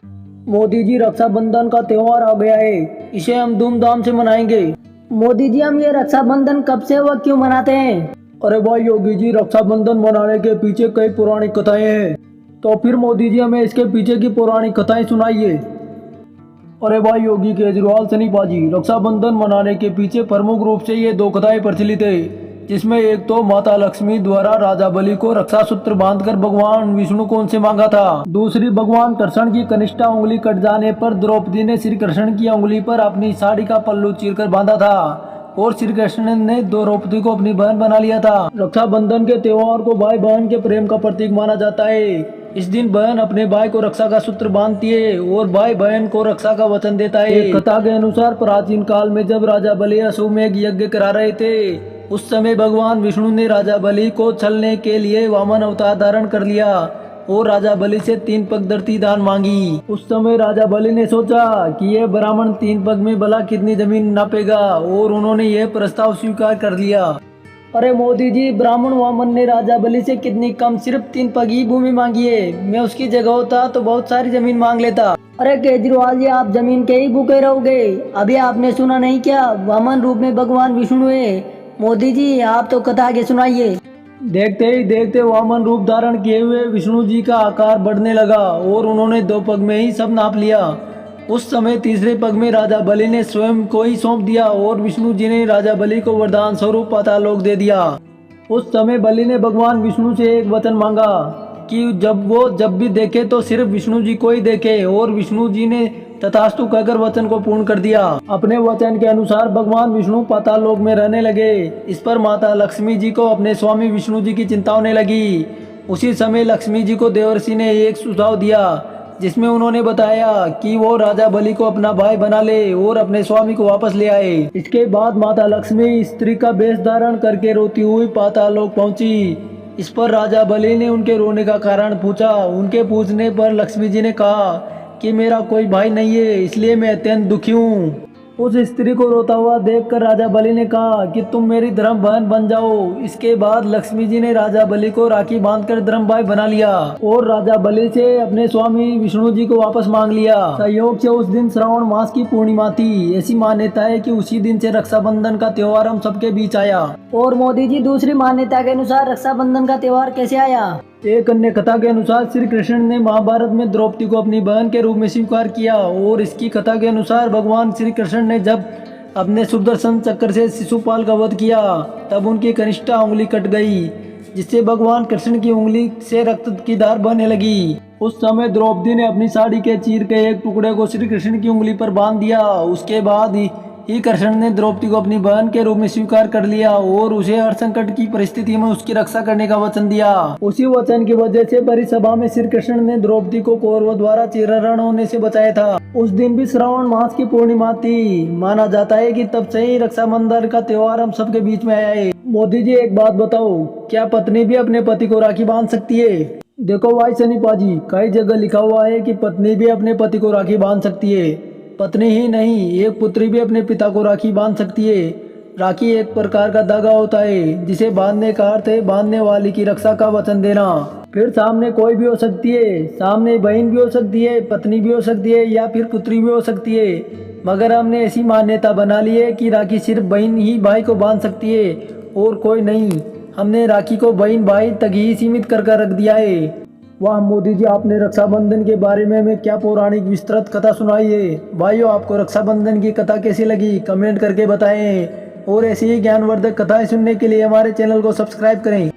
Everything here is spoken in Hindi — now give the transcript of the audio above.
मोदी जी, रक्षाबंधन का त्योहार आ गया है, इसे हम धूमधाम से मनाएंगे। मोदी जी, हम ये रक्षाबंधन कब से व क्यों मनाते हैं? अरे भाई योगी जी, रक्षाबंधन मनाने के पीछे कई पौराणिक कथाएं हैं। तो फिर मोदी जी हमें इसके पीछे की पौराणिक कथाएं सुनाइए। अरे भाई योगी केजरीवाल सनी पाजी, रक्षाबंधन मनाने के पीछे प्रमुख रूप से ये दो कथाएं प्रचलित है, जिसमें एक तो माता लक्ष्मी द्वारा राजा बलि को रक्षा सूत्र बांधकर भगवान विष्णु को उनसे मांगा था। दूसरी, भगवान कृष्ण की कनिष्ठा उंगली कट जाने पर द्रौपदी ने श्री कृष्ण की उंगली पर अपनी साड़ी का पल्लू चीरकर बांधा था और श्री कृष्ण ने द्रौपदी को अपनी बहन बना लिया था। रक्षाबंधन के त्योहार को भाई बहन के प्रेम का प्रतीक माना जाता है। इस दिन बहन अपने भाई को रक्षा का सूत्र बांधती है और भाई बहन को रक्षा का वचन देता है। एक कथा के अनुसार प्राचीन काल में जब राजा बलि अश्वमेध यज्ञ करा रहे थे, उस समय भगवान विष्णु ने राजा बलि को छलने के लिए वामन अवतार धारण कर लिया और राजा बलि से 3 पग धरती दान मांगी। उस समय राजा बलि ने सोचा कि यह ब्राह्मण 3 पग में भला कितनी जमीन नापेगा और उन्होंने यह प्रस्ताव स्वीकार कर लिया। अरे मोदी जी, ब्राह्मण वामन ने राजा बलि से कितनी कम, सिर्फ 3 पग ही भूमि मांगी है। मैं उसकी जगह होता तो बहुत सारी जमीन मांग लेता। अरे केजरीवाल जी, आप जमीन के ही भूखे रहोगे। अभी आपने सुना नहीं क्या, वामन रूप में भगवान विष्णु है। मोदी जी, आप तो कथा आगे सुनाइए। देखते ही देखते वामन रूप धारण किए हुए विष्णु जी का आकार बढ़ने लगा और उन्होंने 2 पग में ही सब नाप लिया। उस समय तीसरे पग में राजा बलि ने स्वयं को ही सौंप दिया और विष्णु जी ने राजा बलि को वरदान स्वरूप पातालोक दे दिया। उस समय बलि ने भगवान विष्णु से एक वचन मांगा कि जब भी देखे तो सिर्फ विष्णु जी को ही देखे और विष्णु जी ने तथास्तु कहकर वचन को पूर्ण कर दिया। अपने वचन के अनुसार भगवान विष्णु पाताल लोक में रहने लगे। इस पर माता लक्ष्मी जी को अपने स्वामी विष्णु जी की चिंता होने लगी। उसी समय लक्ष्मी जी को देवर्षि ने एक सुझाव दिया, जिसमें उन्होंने बताया कि वो राजा बलि को अपना भाई बना ले और अपने स्वामी को वापस ले आए। इसके बाद माता लक्ष्मी स्त्री का वेश धारण करके रोती हुई पाताल लोक पहुंची। इस पर राजा बलि ने उनके रोने का कारण पूछा। उनके पूछने पर लक्ष्मी जी ने कहा कि मेरा कोई भाई नहीं है, इसलिए मैं अत्यंत दुखी हूँ। उस स्त्री को रोता हुआ देखकर राजा बलि ने कहा कि तुम मेरी धर्म बहन बन जाओ। इसके बाद लक्ष्मी जी ने राजा बलि को राखी बांधकर धर्म भाई बना लिया और राजा बलि से अपने स्वामी विष्णु जी को वापस मांग लिया। संयोग से उस दिन श्रावण मास की पूर्णिमा थी। ऐसी मान्यता है कि उसी दिन से रक्षाबंधन का त्योहार हम सबके बीच आया। और मोदी जी, दूसरी मान्यता के अनुसार रक्षाबंधन का त्योहार कैसे आया? एक अन्य कथा के अनुसार श्री कृष्ण ने महाभारत में द्रौपदी को अपनी बहन के रूप में स्वीकार किया और इसकी कथा के अनुसार भगवान श्री कृष्ण ने जब अपने सुदर्शन चक्र से शिशुपाल का वध किया, तब उनकी कनिष्ठा उंगली कट गई, जिससे भगवान कृष्ण की उंगली से रक्त की धार बहने लगी। उस समय द्रौपदी ने अपनी साड़ी के चीर के एक टुकड़े को श्री कृष्ण की उंगली पर बांध दिया। उसके बाद ही कृष्ण ने द्रौपदी को अपनी बहन के रूप में स्वीकार कर लिया और उसे हर संकट की परिस्थिति में उसकी रक्षा करने का वचन दिया। उसी वचन की वजह से बड़ी सभा में श्री कृष्ण ने द्रौपदी को कौरवों द्वारा चीरहरण होने से बचाया था। उस दिन भी श्रावण मास की पूर्णिमा थी। माना जाता है कि तब से ही रक्षाबंधन का त्योहार हम सबके बीच में आया है। मोदी जी, एक बात बताओ, क्या पत्नी भी अपने पति को राखी बांध सकती है? देखो भाई सनी पाजी, कई जगह लिखा हुआ है कि पत्नी भी अपने पति को राखी बांध सकती है। पत्नी ही नहीं, एक पुत्री भी अपने पिता को राखी बांध सकती है। राखी एक प्रकार का धागा होता है, जिसे बांधने का अर्थ है बांधने वाली की रक्षा का वचन देना। फिर सामने कोई भी हो सकती है, सामने बहन भी हो सकती है, पत्नी भी हो सकती है या फिर पुत्री भी हो सकती है। मगर हमने ऐसी मान्यता बना ली है कि राखी सिर्फ बहन ही भाई को बांध सकती है और कोई नहीं। हमने राखी को बहन भाई तक ही सीमित कर रख दिया है। वाह मोदी जी, आपने रक्षाबंधन के बारे में हमें क्या पौराणिक विस्तृत कथा सुनाई है। भाइयों, आपको रक्षाबंधन की कथा कैसी लगी कमेंट करके बताएं और ऐसी ही ज्ञानवर्धक कथाएं सुनने के लिए हमारे चैनल को सब्सक्राइब करें।